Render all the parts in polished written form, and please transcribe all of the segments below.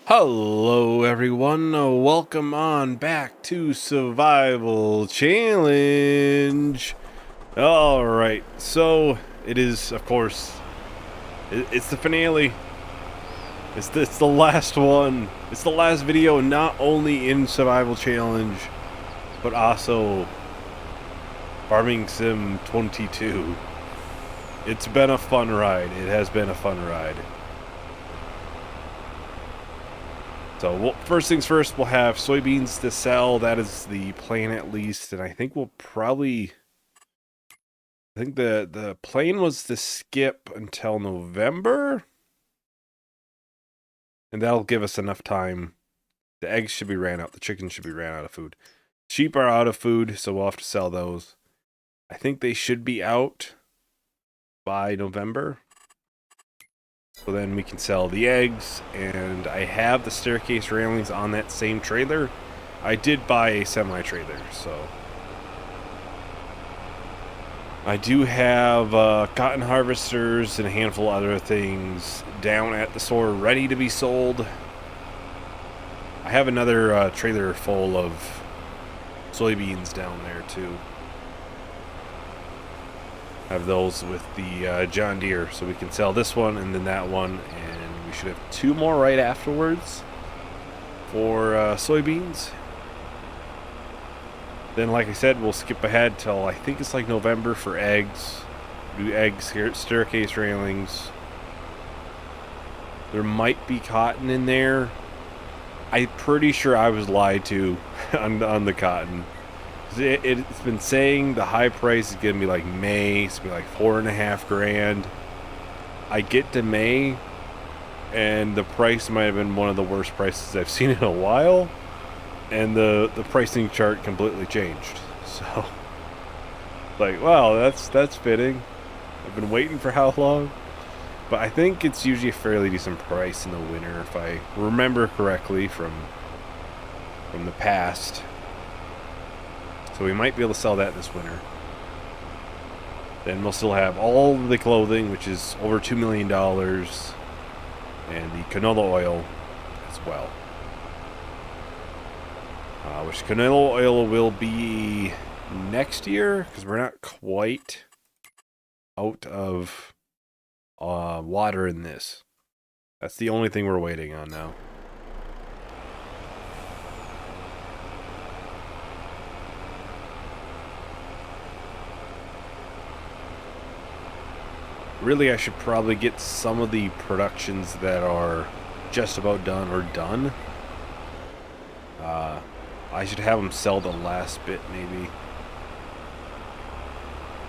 Hello everyone, welcome on back to Survival Challenge. Alright, so it is, of course, it's the finale. It's the last one. It's the last video, not only in Survival Challenge, but also Farming Sim 22. It's been a fun ride. It has been a fun ride. So first things first, we'll have soybeans to sell. That is the plan at least. And I think we'll probably... I think the plan was to skip until November. And that'll give us enough time. The eggs should be ran out. The chickens should be ran out of food. Sheep are out of food, so we'll have to sell those. I think they should be out by November. So then we can sell the eggs, and I have the staircase railings on that same trailer. I did buy a semi-trailer, so... I do have cotton harvesters and a handful of other things down at the store ready to be sold. I have another trailer full of soybeans down there, too. Have those with the John Deere, so we can sell this one and then that one, and we should have two more right afterwards for soybeans. Then, like I said, we'll skip ahead till I think it's like November for eggs. Do eggs here, staircase railings. There might be cotton in there. I'm pretty sure I was lied to on the cotton. It's been saying the high price is going to be like May. It's going to be like $4.5 grand. I get to May, and the price might have been one of the worst prices I've seen in a while. And the pricing chart completely changed. So, like, wow, that's fitting. I've been waiting for how long? But I think it's usually a fairly decent price in the winter, if I remember correctly from the past. So we might be able to sell that this winter. Then we'll still have all of the clothing, which is over $2 million, and the canola oil as well. Which canola oil will be next year, because we're not quite out of water in this. That's the only thing we're waiting on now. Really, I should probably get some of the productions that are just about done or done. I should have them sell the last bit, maybe.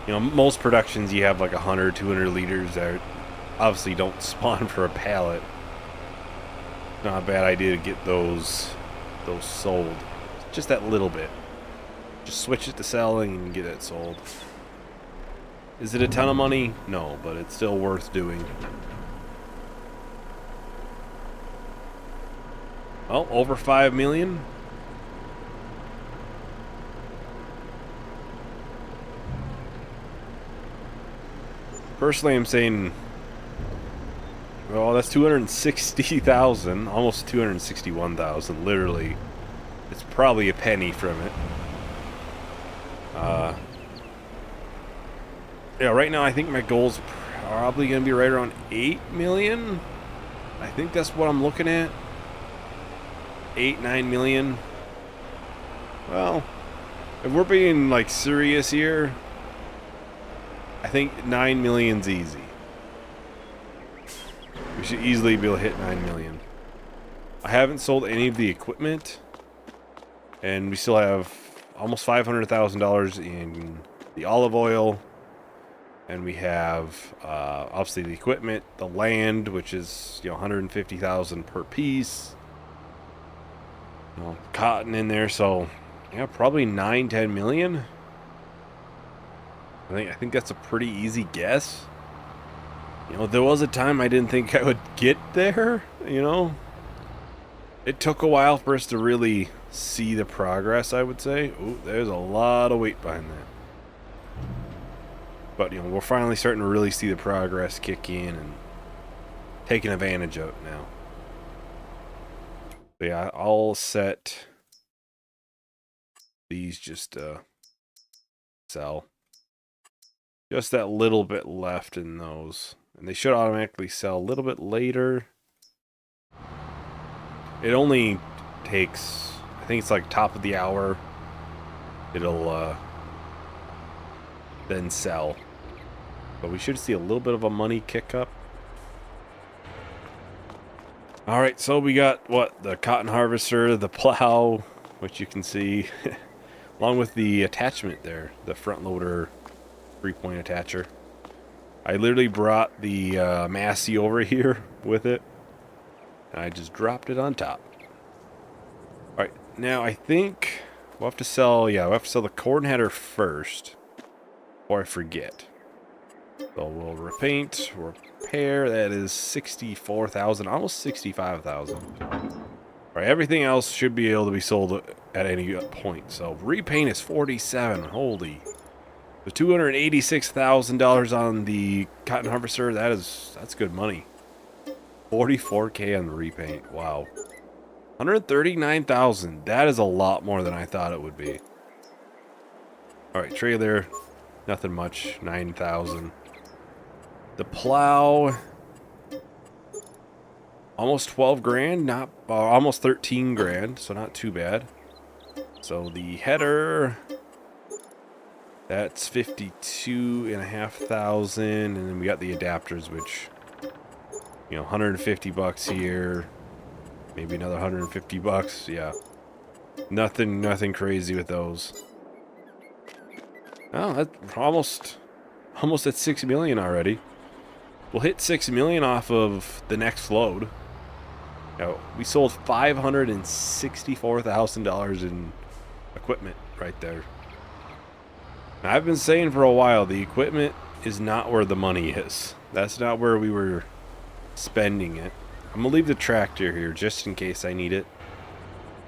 You know, most productions you have like 100, 200 liters that obviously don't spawn for a pallet. Not a bad idea to get those sold. Just that little bit. Just switch it to selling and get it sold. Is it a ton of money? No, but it's still worth doing. Well, over 5 million. Personally, I'm saying, well, that's 260,000, almost 261,000, literally. It's probably a penny from it. Yeah, right now I think my goal's probably going to be right around 8 million. I think that's what I'm looking at. 8, 9 million. Well, if we're being like serious here, I think 9 million's easy. We should easily be able to hit 9 million. I haven't sold any of the equipment, and we still have almost $500,000 in the olive oil. And we have, obviously, the equipment, the land, which is, you know, $150,000 per piece. You know, cotton in there, so, yeah, probably 9, 10 million. I think that's a pretty easy guess. You know, there was a time I didn't think I would get there, you know. It took a while for us to really see the progress, I would say. Ooh, there's a lot of weight behind that. But, you know, we're finally starting to really see the progress kick in and taking advantage of it now. So yeah, I'll set these just sell. Just that little bit left in those. And they should automatically sell a little bit later. It only takes, I think it's like top of the hour. It'll then sell. But we should see a little bit of a money kick up. Alright, so we got, what, the cotton harvester, the plow, which you can see, along with the attachment there, the front loader 3-point attacher. I literally brought the Massey over here with it, and I just dropped it on top. Alright, now I think we'll have to sell, yeah, we'll have to sell the corn header first, before I forget. So we'll repaint, repair, that is 64,000, almost 65,000. Alright, everything else should be able to be sold at any point. So repaint is 47, holy. The $286,000 on the cotton harvester, that's good money. 44K on the repaint, wow. 139,000, that is a lot more than I thought it would be. Alright, trailer, nothing much, 9,000. The plow, almost 12 grand, not almost 13 grand, so not too bad. So the header, that's 52,500, and then we got the adapters, which, you know, 150 bucks here, maybe another 150 bucks, yeah. Nothing crazy with those. Oh, that's almost at 6 million already. We'll hit 6 million off of the next load. Now, we sold $564,000 in equipment right there. Now, I've been saying for a while, the equipment is not where the money is. That's not where we were spending it. I'm gonna leave the tractor here just in case I need it.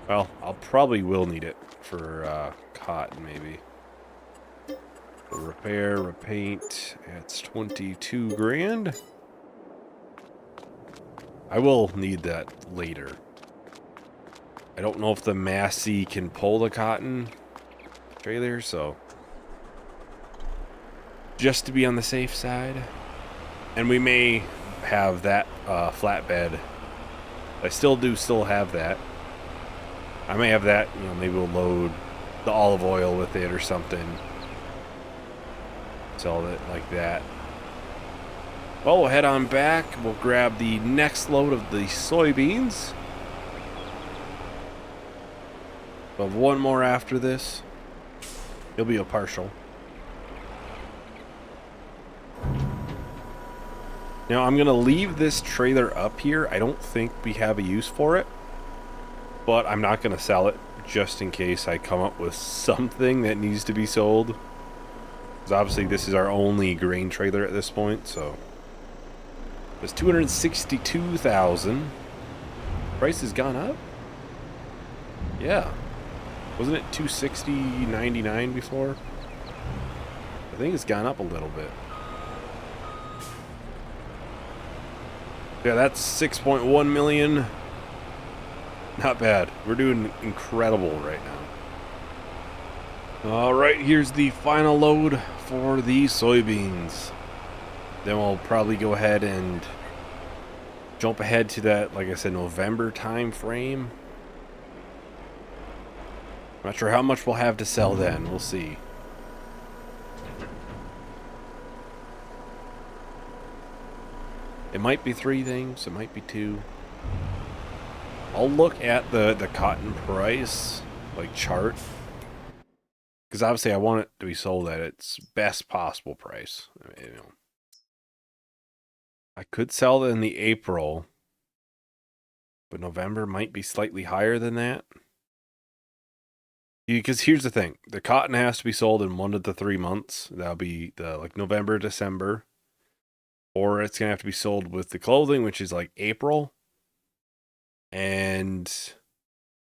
Well, I'll probably will need it for cotton maybe. Repair, repaint, it's 22 grand. I will need that later. I don't know if the Massey can pull the cotton trailer, so just to be on the safe side. And we may have that flatbed. I still have that. I may have that, you know, maybe we'll load the olive oil with it or something. Sell it like that. Well, we'll head on back. We'll grab the next load of the soybeans. We'll have one more after this. It'll be a partial. Now, I'm going to leave this trailer up here. I don't think we have a use for it. But I'm not going to sell it just in case I come up with something that needs to be sold. Obviously this is our only grain trailer at this point, so it's 262,000. Price has gone up. Yeah, wasn't it 260.99 before? I think it's gone up a little bit. Yeah, that's 6.1 million. Not bad. We're doing incredible right now. Alright, here's the final load for the soybeans. Then we'll probably go ahead and jump ahead to that, like I said, November time frame. Not sure how much we'll have to sell then. We'll see. It might be 3 things. It might be 2. I'll look at the cotton price, like, chart. Because obviously I want it to be sold at its best possible price. I mean, you know, I could sell it in the April, but November might be slightly higher than that. Because here's the thing. The cotton has to be sold in 1 to the 3 months. That'll be the like November, December. Or it's going to have to be sold with the clothing, which is like April. And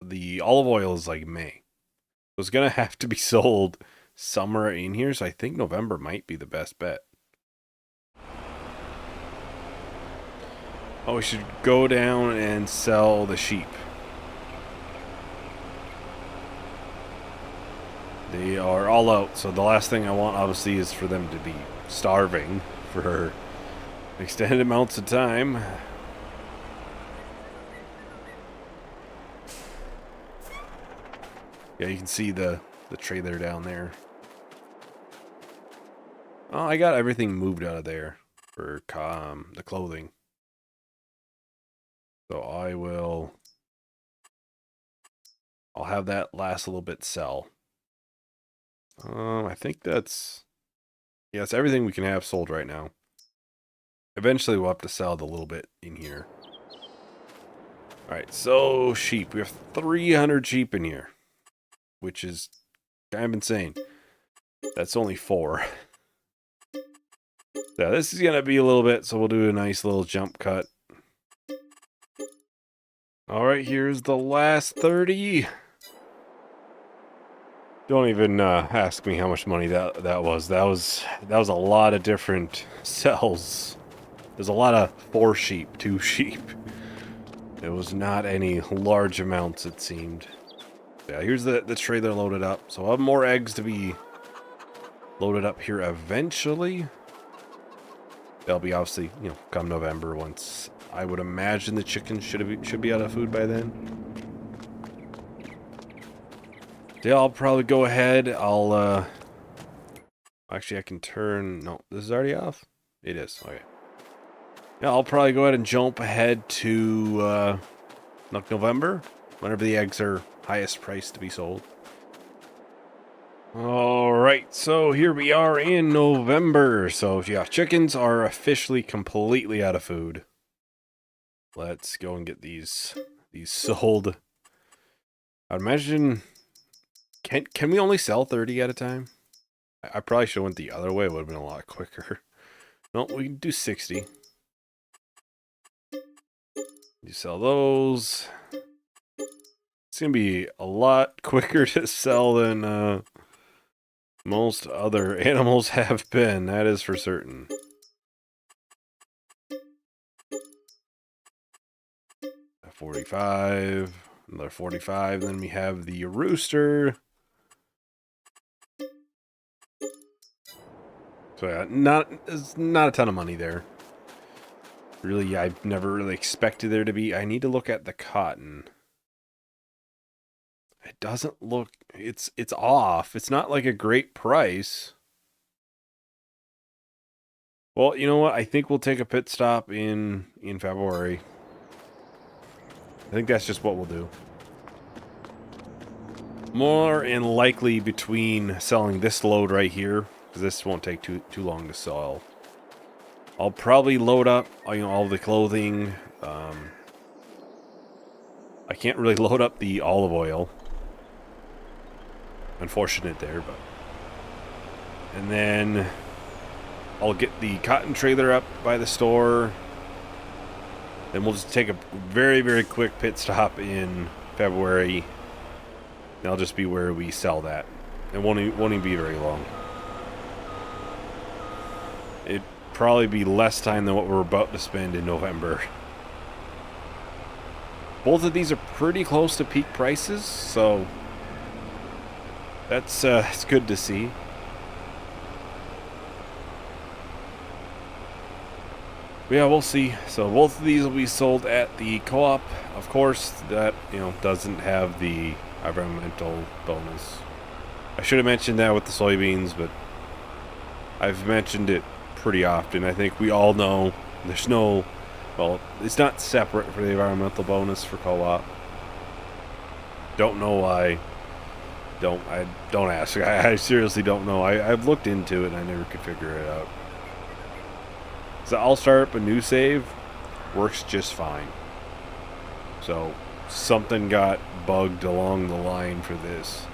the olive oil is like May. So it's going to have to be sold somewhere in here. So I think November might be the best bet. Oh, we should go down and sell the sheep. They are all out, so the last thing I want, obviously, is for them to be starving for extended amounts of time. Yeah, you can see the trailer down there. Oh, I got everything moved out of there for the clothing. So I'll have that last a little bit sell. I think that's everything we can have sold right now. Eventually we'll have to sell the little bit in here. Alright, so sheep. We have 300 sheep in here, which is kind of insane. That's only 4. Yeah, this is going to be a little bit, so we'll do a nice little jump cut. Alright, here's the last 30. Don't even ask me how much money that was. That was a lot of different cells. There's a lot of 4 sheep, 2 sheep. It was not any large amounts, it seemed. Yeah, here's the trailer loaded up. So I'll have more eggs to be loaded up here eventually. They'll be obviously, come November, once I would imagine the chickens should be out of food by then. Yeah, I'll probably go ahead. Actually, I can turn... No, this is already off? It is. Okay. Yeah, I'll probably go ahead and jump ahead to November, whenever the eggs are highest price to be sold. Alright, so here we are in November. So, yeah, chickens are officially completely out of food. Let's go and get these sold. I'd imagine... Can we only sell 30 at a time? I probably should have went the other way. It would have been a lot quicker. No, we can do 60. You sell those. It's going to be a lot quicker to sell than most other animals have been. That is for certain. $45. Another $45. Then we have the rooster. So yeah, it's not a ton of money there. Really, I never really expected there to be. I need to look at the cotton. It doesn't look... It's off. It's not like a great price. Well, you know what? I think we'll take a pit stop in February. I think that's just what we'll do. More and likely between selling this load right here, because this won't take too long to sell. I'll probably load up, all the clothing. I can't really load up the olive oil. Unfortunate there, but... And then I'll get the cotton trailer up by the store. Then we'll just take a very, very quick pit stop in February. That'll just be where we sell that. It won't even be very long. It'd probably be less time than what we're about to spend in November. Both of these are pretty close to peak prices, so that's it's good to see. But yeah, we'll see. So both of these will be sold at the co-op. Of course, that doesn't have the environmental bonus. I should have mentioned that with the soybeans, but I've mentioned it pretty often. I think we all know there's no... Well, it's not separate for the environmental bonus for co-op. Don't know why. Don't ask. I seriously don't know. I've looked into it and I never could figure it out. So I'll start up a new save. Works just fine. So something got bugged along the line for this.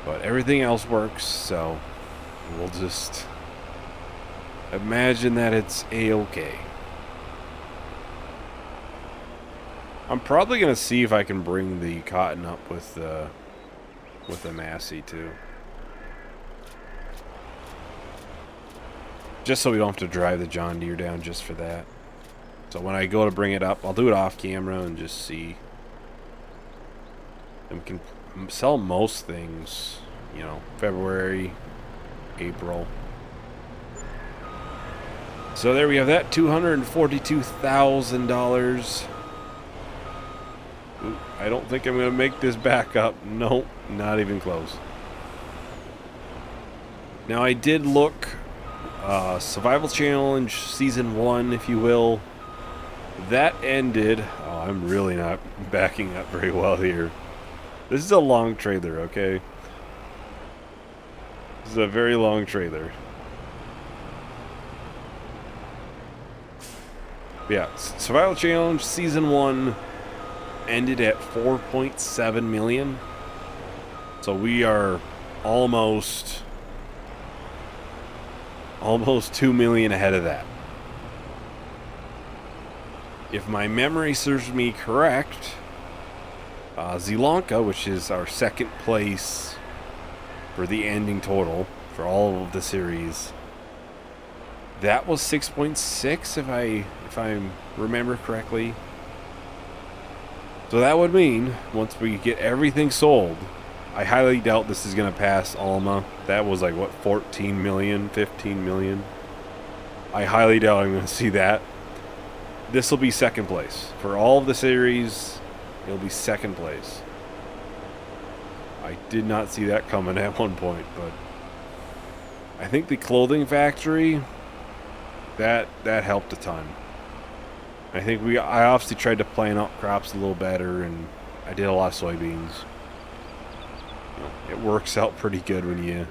But everything else works, so we'll just imagine that it's a-okay. I'm probably going to see if I can bring the cotton up with the Massey too. Just so we don't have to drive the John Deere down just for that. So when I go to bring it up, I'll do it off camera and just see. And we can sell most things. you know, February, April. So there we have that, $242,000. I don't think I'm going to make this back up. Nope, not even close. Now I did look, Survival Challenge Season 1, if you will. That ended... Oh, I'm really not backing up very well here. This is a long trailer, okay? This is a very long trailer. Yeah, Survival Challenge Season 1 ended at 4.7 million. So we are almost 2 million ahead of that. If my memory serves me correct, Zilanka, which is our second place for the ending total for all of the series, that was 6.6 if I remember correctly. So that would mean once we get everything sold, I highly doubt this is going to pass Alma. That was like what, 14 million, 15 million. I highly doubt I'm going to see that. This will be second place for all of the series. It'll be second place. I did not see that coming at one point, but I think the clothing factory, that helped a ton. I think I obviously tried to plan out crops a little better, and I did a lot of soybeans. You know, it works out pretty good when you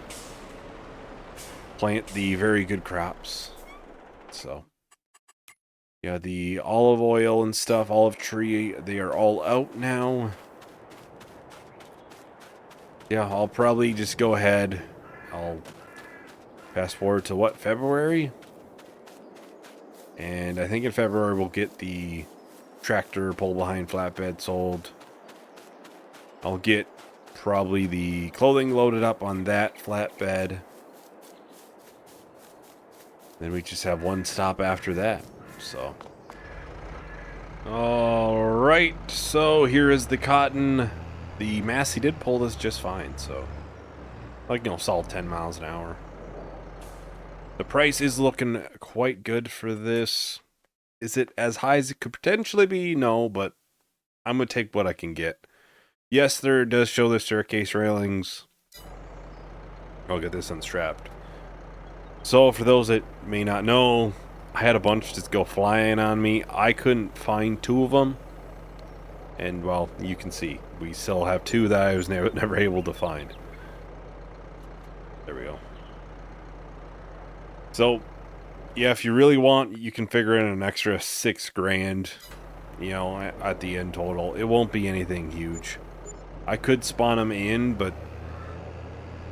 plant the very good crops. So yeah, the olive oil and stuff, olive tree, they are all out now. Yeah, I'll probably just go ahead. I'll fast forward to what, February? And I think in February we'll get the tractor pull behind flatbed sold. I'll get probably the clothing loaded up on that flatbed. Then we just have one stop after that. So, alright, so here is the cotton. The Massey did pull this just fine, so like, you know, solid 10 miles an hour. The price is looking quite good for this. Is it as high as it could potentially be? No, but I'm going to take what I can get. Yes, there does show the staircase railings. I'll get this unstrapped. So, for those that may not know, I had a bunch just go flying on me. I couldn't find two of them. And, well, you can see. We still have two that I was never able to find. There we go. So, yeah, if you really want, you can figure in an extra $6,000, you know, at the end total. It won't be anything huge. I could spawn them in, but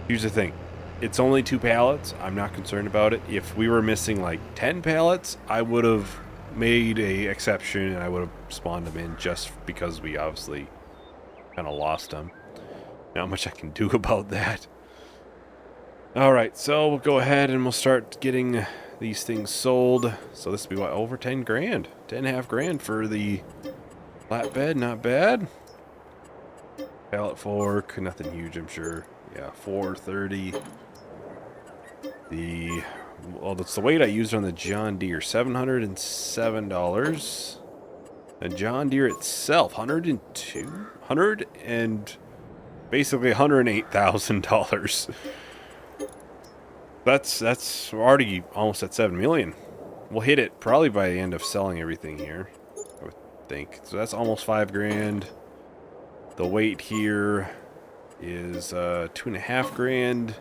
here's the thing. It's only 2 pallets. I'm not concerned about it. If we were missing like 10 pallets, I would have made a exception and I would have spawned them in just because we obviously kind of lost them. Not much I can do about that. Alright, so we'll go ahead and we'll start getting these things sold. So this will be what, over 10 grand? 10.5 grand for the flatbed, not bad. Pallet fork, nothing huge, I'm sure. Yeah, 430. Well, that's the weight I used on the John Deere, $707. The John Deere itself, 102, basically $108,000. That's already almost at 7 million. We'll hit it probably by the end of selling everything here, I would think. So that's almost 5 grand. The weight here is 2.5 grand.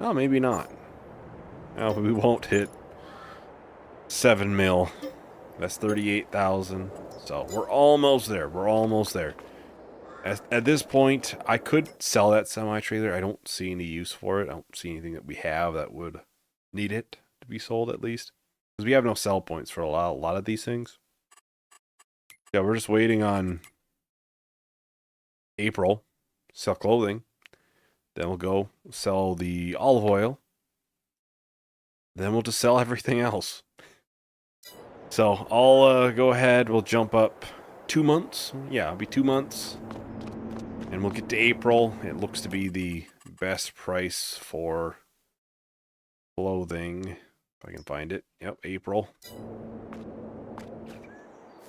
Oh, maybe not. No, we won't hit 7 mil. That's 38,000. So we're almost there. We're almost there. At this point, I could sell that semi-trailer. I don't see any use for it. I don't see anything that we have that would need it to be sold, at least. Because we have no sell points for a lot of these things. Yeah, we're just waiting on April. Sell clothing. Then we'll go sell the olive oil. Then we'll just sell everything else. So I'll go ahead. We'll jump up 2 months. Yeah, it'll be 2 months. And we'll get to April. It looks to be the best price for clothing. If I can find it. Yep, April.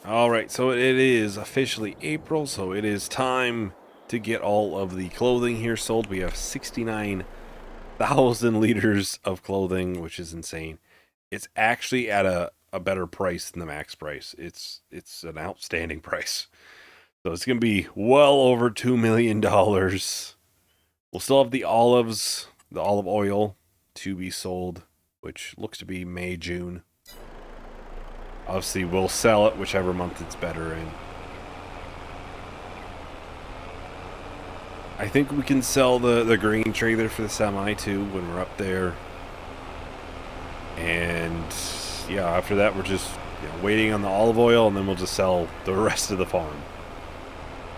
Alright, so it is officially April, so it is time to get all of the clothing here sold. We have 69,000 liters of clothing, which is insane. It's actually at a better price than the max price. It's an outstanding price. So it's going to be well over $2 million. We'll still have the olives, the olive oil to be sold, which looks to be May, June. Obviously, we'll sell it whichever month it's better in. I think we can sell the grain trailer for the semi too when we're up there. And yeah, after that we're just waiting on the olive oil, and then we'll just sell the rest of the farm.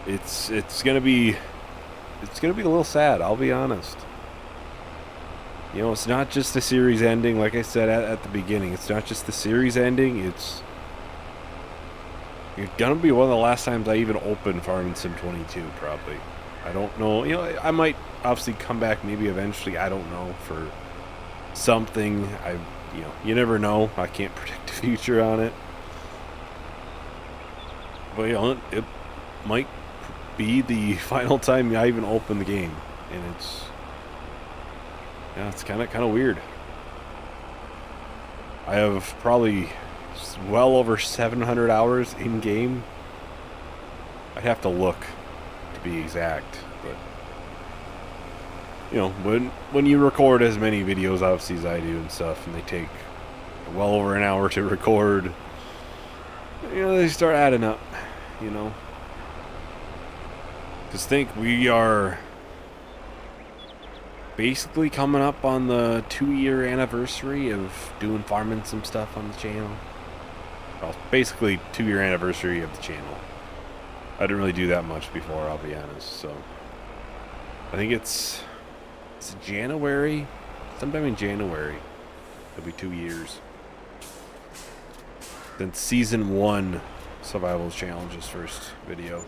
It's gonna be a little sad, I'll be honest. You know, it's not just the series ending, like I said at the beginning. It's not just the series ending. It's gonna be one of the last times I even open Farming Sim 22, probably. I don't know. You know, I might obviously come back maybe eventually. I don't know, for something. You never know. I can't predict the future on it. But it might be the final time I even open the game, and it's kind of weird. I have probably well over 700 hours in game. I'd have to look to be exact, but when you record as many videos obviously as I do and stuff, and they take well over an hour to record, they start adding up, Just think, we are basically coming up on the 2-year anniversary of doing Farming Sim stuff on the channel. Well, basically 2-year anniversary of the channel. I didn't really do that much before, I'll be honest, so I think it's January, sometime in January, it'll be 2 years. Then Season 1 Survival Challenges first video.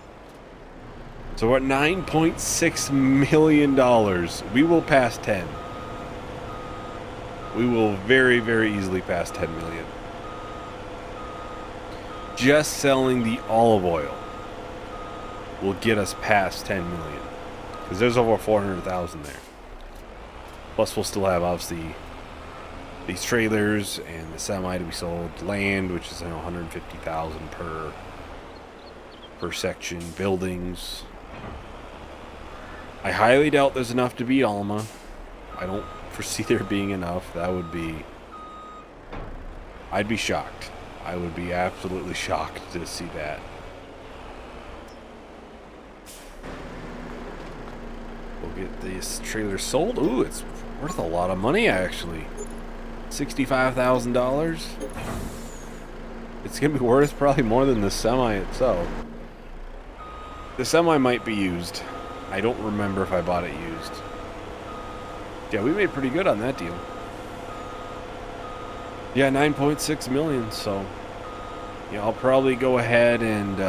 So we're at $9.6 million. We will pass 10. We will very, very easily pass 10 million. Just selling the olive oil will get us past 10 million. Because there's over 400,000 there. Plus we'll still have, obviously, these trailers and the semi to be sold. Land, which is 150,000 per section. Buildings. I highly doubt there's enough to beat Alma. I don't foresee there being enough. That would be... I'd be shocked. I would be absolutely shocked to see that. We'll get this trailer sold. Ooh, it's worth a lot of money, actually. $65,000. It's going to be worth probably more than the semi itself. The semi might be used. I don't remember if I bought it used. Yeah, we made pretty good on that deal. Yeah, 9.6 million, so yeah, I'll probably go ahead and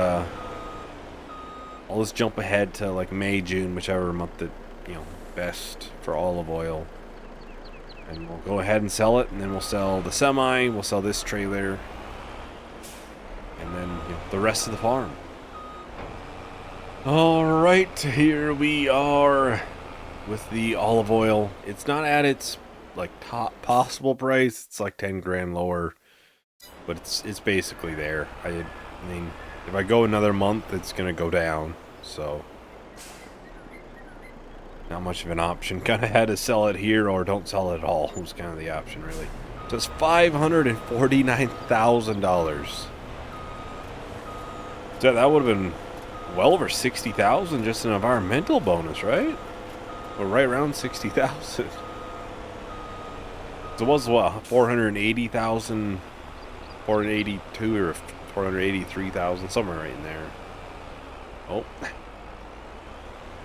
I'll just jump ahead to like May, June, whichever month that, best for olive oil. And we'll go ahead and sell it, and then we'll sell the semi, we'll sell this trailer, and then the rest of the farm. Alright, here we are with the olive oil. It's not at its top possible price. It's like 10 grand lower, but it's basically there. I mean, if I go another month, it's gonna go down, so not much of an option. Kind of had to sell it here or don't sell it at all. Was kind of the option, really. So it's $549,000. So that would have been well over 60,000 just an environmental bonus, right? Or right around 60,000. So it was what, 480,000, 482 or 483,000, somewhere right in there. Oh,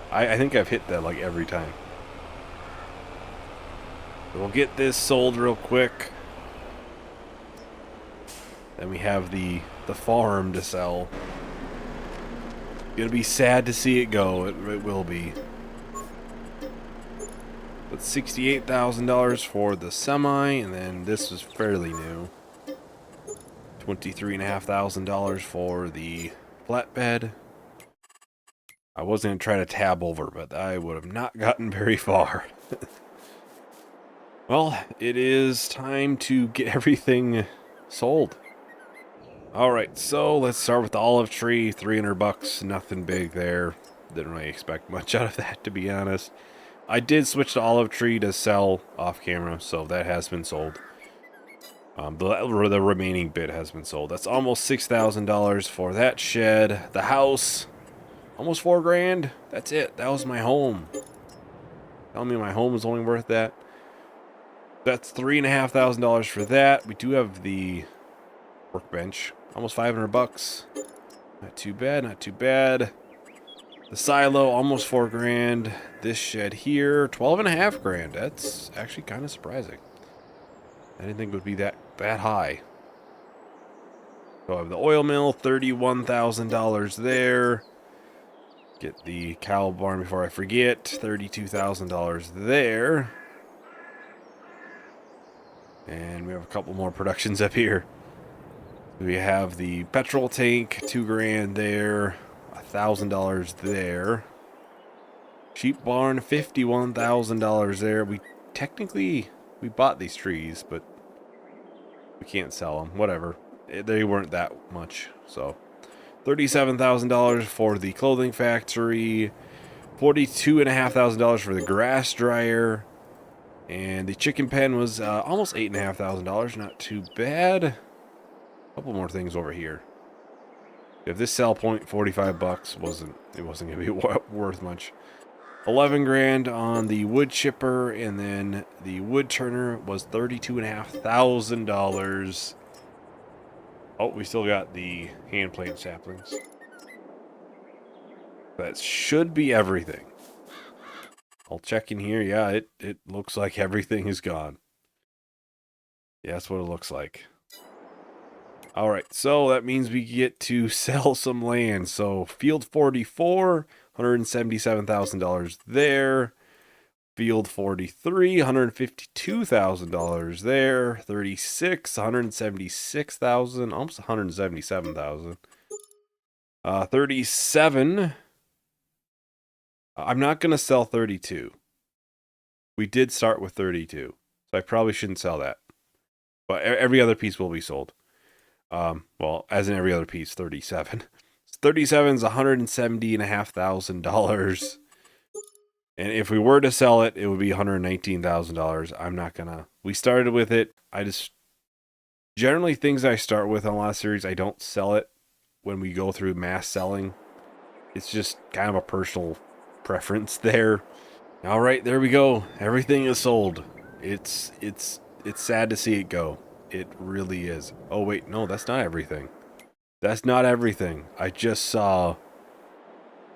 I think I've hit that like every time. We'll get this sold real quick. Then we have the farm to sell. It'll be sad to see it go. It will be. But $68,000 for the semi, and then this was fairly new. $23,500 for the flatbed. I was going to try to tab over, but I would have not gotten very far. Well, it is time to get everything sold. Alright, so let's start with the olive tree. $300, nothing big there. Didn't really expect much out of that, to be honest. I did switch the olive tree to sell off camera, so that has been sold. The remaining bit has been sold. That's almost $6,000 for that shed. The house, almost $4,000. That's it. That was my home. Tell me my home is only worth that. That's $3,500 for that. We do have the workbench. Almost $500. Not too bad. Not too bad. The silo, almost $4,000. This shed here, $12,500. That's actually kind of surprising. I didn't think it would be that high. So I have the oil mill, $31,000 there. Get the cow barn before I forget, $32,000 there. And we have a couple more productions up here. We have the petrol tank, $2,000 there, $1,000 there. Sheep barn, $51,000 there. We bought these trees, but we can't sell them. Whatever. They weren't that much. So, $37,000 for the clothing factory. $42,500 for the grass dryer. And the chicken pen was almost $8,500. Not too bad. A couple more things over here. If this sell point, $45, it wasn't going to be worth much. $11,000 on the wood chipper, and then the wood turner was $32,500. Oh, we still got the hand plant saplings. That should be everything. I'll check in here. Yeah, it looks like everything is gone. Yeah, that's what it looks like. Alright, so that means we get to sell some land. So, field 44, $177,000 there. Field 43, $152,000 there. 36, $176,000, almost $177,000. 37, I'm not going to sell 32. We did start with 32, so I probably shouldn't sell that. But every other piece will be sold. Well, as in every other piece, 37. 37 is $170,500. And if we were to sell it, it would be $119,000. I'm not gonna. We started with it. I just generally things I start with on a lot of series, I don't sell it when we go through mass selling. It's just kind of a personal preference there. All right, there we go. Everything is sold. It's sad to see it go. It really is. Oh wait, no, that's not everything. That's not everything. I just saw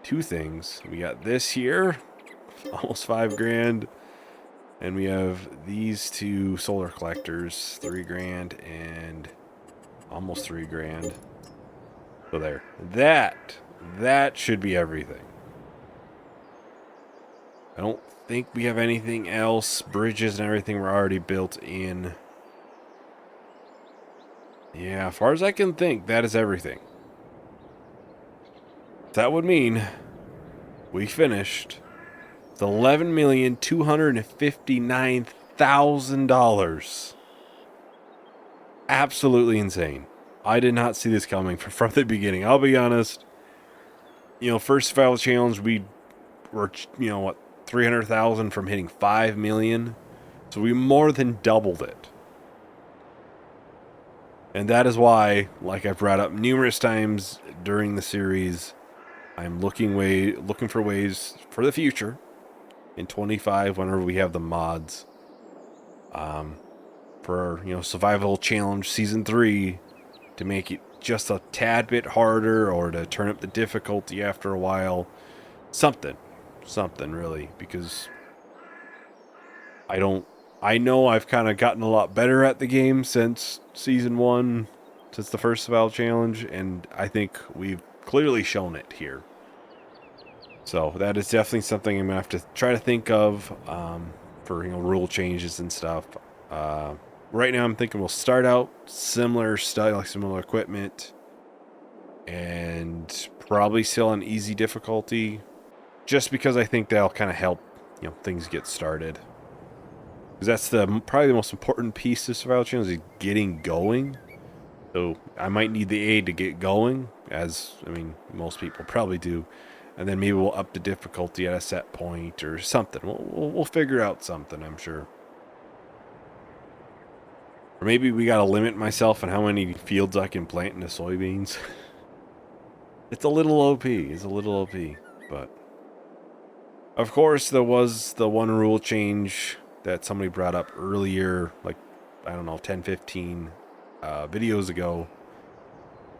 two things. We got this here. Almost $5,000, and we have these two solar collectors, $3,000 and almost $3,000. So there, that should be everything. I don't think we have anything else. Bridges and everything were already built in. Yeah, as far as I can think, that is everything. That would mean we finished. $11,259,000. Absolutely insane. I did not see this coming from the beginning. I'll be honest. First survival challenge, we were, 300,000 from hitting 5 million. So we more than doubled it. And that is why, like I've brought up numerous times during the series, I'm looking for ways for the future. In 25, whenever we have the mods, for survival challenge season 3, to make it just a tad bit harder, or to turn up the difficulty after a while, something really, because I know I've kind of gotten a lot better at the game since season 1, since the first survival challenge, and I think we've clearly shown it here. So that is definitely something I'm going to have to try to think of. for rule changes and stuff. Right now I'm thinking we'll start out similar style, like similar equipment, and probably still on easy difficulty, just because I think that'll kind of help, things get started. Because that's probably the most important piece of survival challenge is getting going. So I might need the aid to get going, as most people probably do, and then maybe we'll up the difficulty at a set point or something. We'll figure out something, I'm sure. Or maybe we gotta limit myself on how many fields I can plant into soybeans. It's a little OP. It's a little OP, but of course there was the one rule change that somebody brought up earlier, like I don't know, 10, 15 videos ago,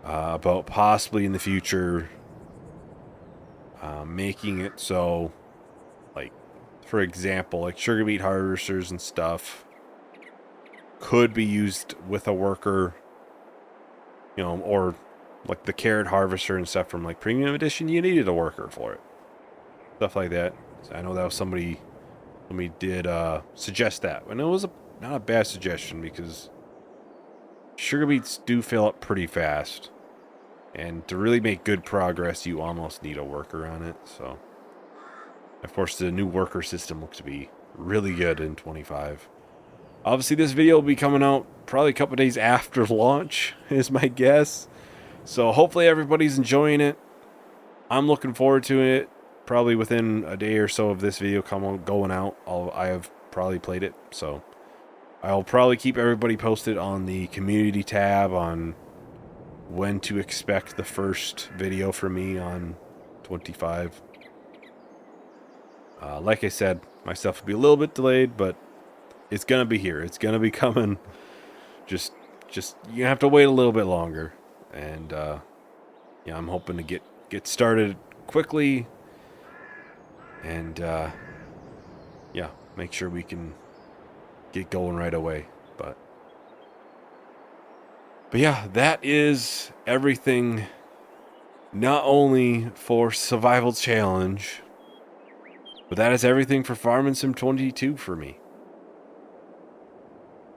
about possibly in the future making it so, like, for example, like sugar beet harvesters and stuff could be used with a worker, or like the carrot harvester and stuff from like premium edition, you needed a worker for it, stuff like that. So I know that was somebody did suggest that, and it was not a bad suggestion, because sugar beets do fill up pretty fast, and to really make good progress you almost need a worker on it. So of course the new worker system looks to be really good in 25. Obviously this video will be coming out probably a couple days after launch is my guess, so hopefully everybody's enjoying it. I'm looking forward to it. Probably within a day or so of this video going out, I have probably played it, so I'll probably keep everybody posted on the community tab on when to expect the first video from me on 25. Like I said, my stuff will be a little bit delayed, but it's gonna be here. It's gonna be coming. Just you have to wait a little bit longer, and I'm hoping to get started quickly, and make sure we can get going right away. But yeah, that is everything. Not only for Survival Challenge, but that is everything for Farming Sim 22 for me.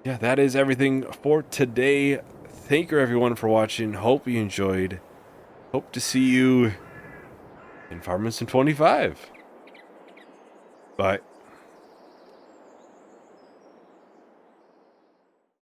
Yeah, that is everything for today. Thank you everyone for watching. Hope you enjoyed. Hope to see you in Farming Sim 25. Bye.